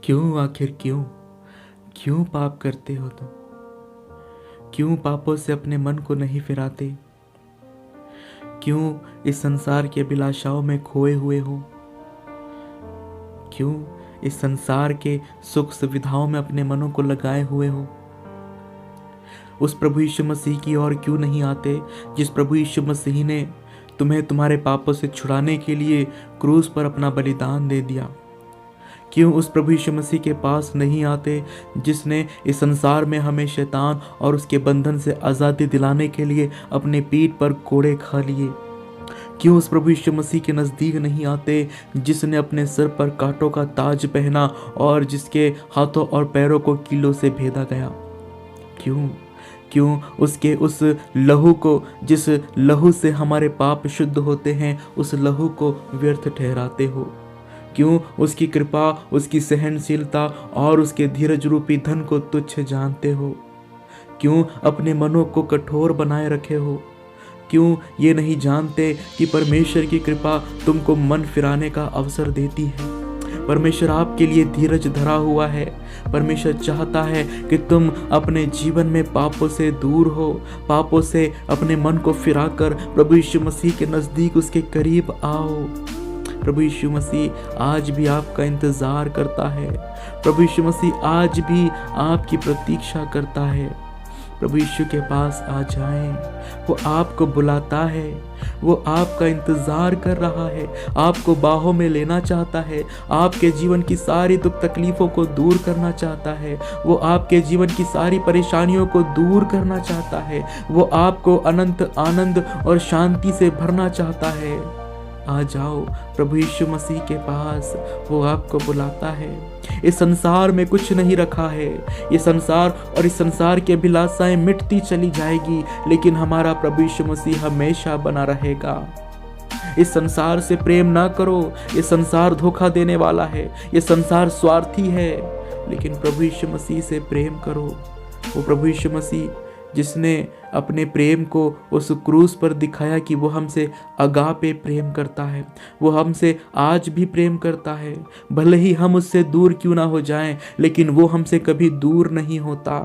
क्यों, आखिर क्यों? क्यों पाप करते हो तुम? क्यों पापों से अपने मन को नहीं फिराते? क्यों इस संसार की अभिलाषाओं में खोए हुए हो? क्यों इस संसार के सुख सुविधाओं में अपने मनों को लगाए हुए हो? उस प्रभु यीशु मसीह की ओर क्यों नहीं आते जिस प्रभु यीशु मसीह ने तुम्हें तुम्हारे पापों से छुड़ाने के लिए क्रूस पर अपना बलिदान दे दिया? क्यों उस प्रभु यीशु मसीह के पास नहीं आते जिसने इस संसार में हमें शैतान और उसके बंधन से आज़ादी दिलाने के लिए अपने पीठ पर कोड़े खा लिए? क्यों उस प्रभु यीशु मसीह के नज़दीक नहीं आते जिसने अपने सिर पर कांटों का ताज पहना और जिसके हाथों और पैरों को कीलों से भेदा गया? क्यों क्यों उसके उस लहू को, जिस लहू से हमारे पाप शुद्ध होते हैं, उस लहू को व्यर्थ ठहराते हो? क्यों उसकी कृपा, उसकी सहनशीलता और उसके धीरज रूपी धन को तुच्छ जानते हो? क्यों अपने मनों को कठोर बनाए रखे हो? क्यों ये नहीं जानते कि परमेश्वर की कृपा तुमको मन फिराने का अवसर देती है? परमेश्वर आपके लिए धीरज धरा हुआ है। परमेश्वर चाहता है कि तुम अपने जीवन में पापों से दूर हो, पापों से अपने मन को फिराकर प्रभु यीशु मसीह के नज़दीक, उसके करीब आओ। प्रभु यीशु मसीह आज भी आपका इंतज़ार करता है। प्रभु यीशु मसीह आज भी आपकी प्रतीक्षा करता है। प्रभु यीशु के पास आ जाएं, वो आपको बुलाता है, वो आपका इंतज़ार कर रहा है, आपको बाहों में लेना चाहता है, आपके जीवन की सारी दुख तकलीफ़ों को दूर करना चाहता है, वो आपके जीवन की सारी परेशानियों को दूर करना चाहता है, वो आपको अनंत आनंद और शांति से भरना चाहता है। आ जाओ प्रभु यीशु मसीह के पास, वो आपको बुलाता है। इस संसार में कुछ नहीं रखा है। ये संसार और इस संसार की अभिलाषाएं मिटती चली जाएगी, लेकिन हमारा प्रभु यीशु मसीह हमेशा बना रहेगा। इस संसार से प्रेम ना करो, ये संसार धोखा देने वाला है, ये संसार स्वार्थी है, लेकिन प्रभु यीशु मसीह से प्रेम करो। वो प्रभु यीशु मसीह जिसने अपने प्रेम को उस क्रूस पर दिखाया कि वो हमसे अगापे प्रेम करता है, वो हमसे आज भी प्रेम करता है। भले ही हम उससे दूर क्यों ना हो जाएं, लेकिन वो हमसे कभी दूर नहीं होता।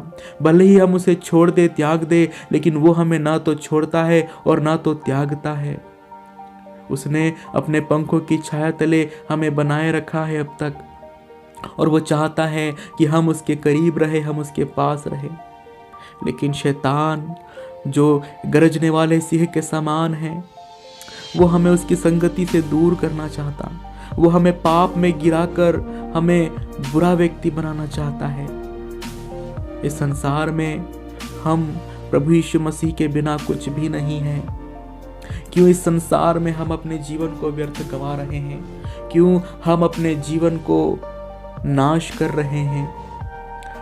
भले ही हम उसे छोड़ दे, त्याग दे, लेकिन वो हमें ना तो छोड़ता है और ना तो त्यागता है। उसने अपने पंखों की छाया तले हमें बनाए रखा है अब तक, और वो चाहता है कि हम उसके करीब रहे, हम उसके पास रहे। लेकिन शैतान जो गरजने वाले सिंह के समान है, वो हमें उसकी संगति से दूर करना चाहता, वो हमें पाप में गिराकर हमें बुरा व्यक्ति बनाना चाहता है। इस संसार में हम प्रभु यीशु मसीह के बिना कुछ भी नहीं हैं। क्यों इस संसार में हम अपने जीवन को व्यर्थ गंवा रहे हैं? क्यों हम अपने जीवन को नाश कर रहे हैं?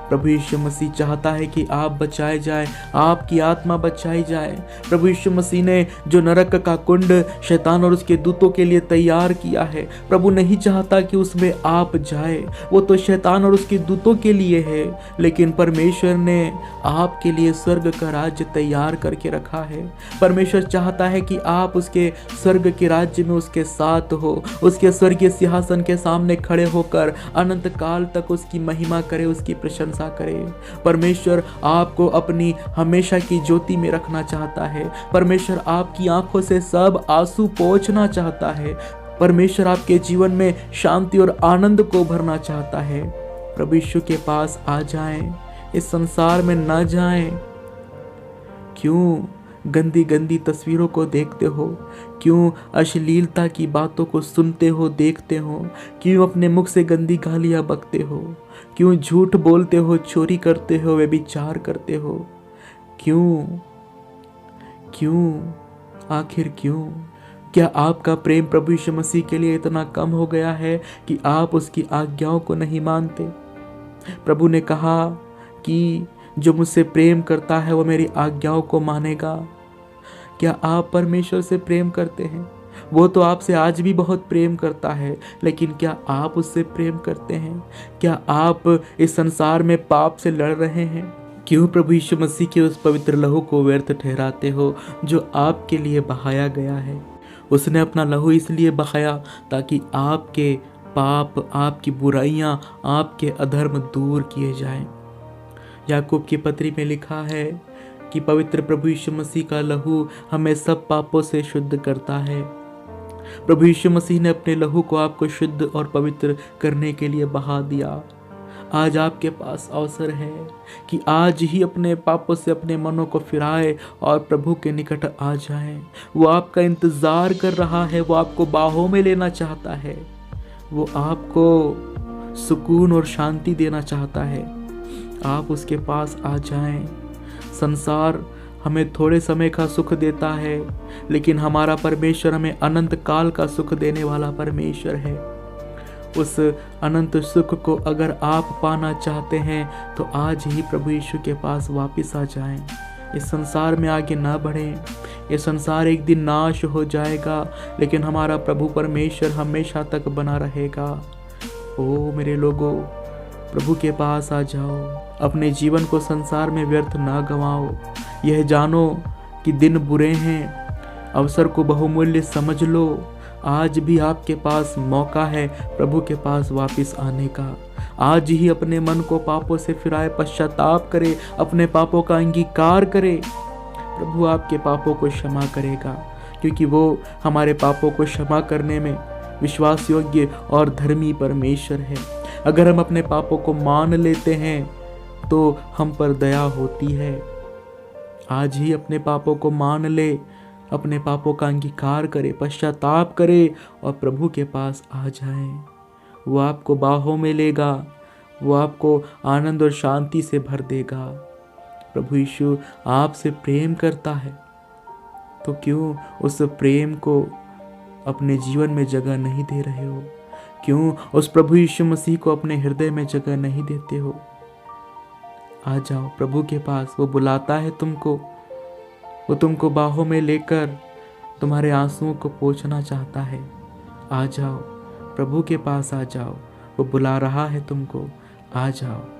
प्रभु यीशु मसीह चाहता है कि आप बचाए जाए, आपकी आत्मा बचाई जाए। प्रभु यीशु मसीह ने जो नरक का कुंड शैतान और उसके दूतों के लिए तैयार किया है, प्रभु नहीं चाहता कि उसमें आप जाए। वो तो शैतान और उसके दूतों के लिए है, लेकिन परमेश्वर ने आपके लिए स्वर्ग का राज्य तैयार करके रखा है। परमेश्वर चाहता है कि आप उसके स्वर्ग के राज्य में उसके साथ हो, उसके स्वर्गीय सिंहासन के सामने खड़े होकर अनंत काल तक उसकी महिमा करे, उसकी प्रशंसा करे। परमेश्वर आपको अपनी हमेशा की ज्योति में रखना चाहता है। परमेश्वर आपकी आंखों से सब आंसू पोंछना चाहता है। परमेश्वर आपके जीवन में शांति और आनंद को भरना चाहता है। प्रभु यीशु के पास आ जाएं, इस संसार में न जाएं। क्यों गंदी गंदी तस्वीरों को देखते हो? क्यों अश्लीलता की बातों को सुनते हो, देखते हो? क्यों अपने मुख से गंदी गालियां बकते हो? क्यों झूठ बोलते हो, चोरी करते हो, व्यभिचार करते हो? क्यों क्यों आखिर क्यों? क्या आपका प्रेम प्रभु यीशु मसीह के लिए इतना कम हो गया है कि आप उसकी आज्ञाओं को नहीं मानते? प्रभु ने कहा कि जो मुझसे प्रेम करता है वो मेरी आज्ञाओं को मानेगा। क्या आप परमेश्वर से प्रेम करते हैं? वो तो आपसे आज भी बहुत प्रेम करता है, लेकिन क्या आप उससे प्रेम करते हैं? क्या आप इस संसार में पाप से लड़ रहे हैं? क्यों प्रभु यीशु मसीह के उस पवित्र लहू को व्यर्थ ठहराते हो जो आपके लिए बहाया गया है? उसने अपना लहू इसलिए बहाया ताकि आपके पाप, आपकी बुराइयां, आपके अधर्म दूर किए जाएं। याकूब की पत्री में लिखा है कि पवित्र प्रभु यीशु मसीह का लहू हमें सब पापों से शुद्ध करता है। प्रभु यीशु मसीह ने अपने लहू को आपको शुद्ध और पवित्र करने के लिए बहा दिया। आज आपके पास अवसर है कि आज ही अपने पापों से अपने मनों को फिराए और प्रभु के निकट आ जाएं। वो आपका इंतजार कर रहा है, वो आपको बाहों में लेना चाहता है, वो आपको सुकून और शांति देना चाहता है। आप उसके पास आ जाएं। संसार हमें थोड़े समय का सुख देता है, लेकिन हमारा परमेश्वर हमें अनंत काल का सुख देने वाला परमेश्वर है। उस अनंत सुख को अगर आप पाना चाहते हैं तो आज ही प्रभु यीशु के पास वापस आ जाएं। इस संसार में आगे ना बढ़ें। ये संसार एक दिन नाश हो जाएगा, लेकिन हमारा प्रभु परमेश्वर हमेशा तक बना रहेगा। ओ मेरे लोगों, प्रभु के पास आ जाओ। अपने जीवन को संसार में व्यर्थ ना गंवाओ। यह जानो कि दिन बुरे हैं। अवसर को बहुमूल्य समझ लो। आज भी आपके पास मौका है प्रभु के पास वापस आने का। आज ही अपने मन को पापों से फिराए, पश्चाताप करे, अपने पापों का अंगीकार करे। प्रभु आपके पापों को क्षमा करेगा, क्योंकि वो हमारे पापों को क्षमा करने में विश्वास योग्य और धर्मी परमेश्वर है। अगर हम अपने पापों को मान लेते हैं तो हम पर दया होती है। आज ही अपने पापों को मान ले, अपने पापों का अंगीकार करे, पश्चाताप करे और प्रभु के पास आ जाएं। वो आपको बाहों में लेगा, वो आपको आनंद और शांति से भर देगा। प्रभु यीशु आपसे प्रेम करता है, तो क्यों उस प्रेम को अपने जीवन में जगह नहीं दे रहे हो? क्यों उस प्रभु यीशु मसीह को अपने हृदय में जगह नहीं देते हो? आ जाओ प्रभु के पास। वो बुलाता है तुमको। वो तुमको बाहों में लेकर तुम्हारे आंसुओं को पोंछना चाहता है। आ जाओ, प्रभु के पास आ जाओ। वो बुला रहा है तुमको। आ जाओ।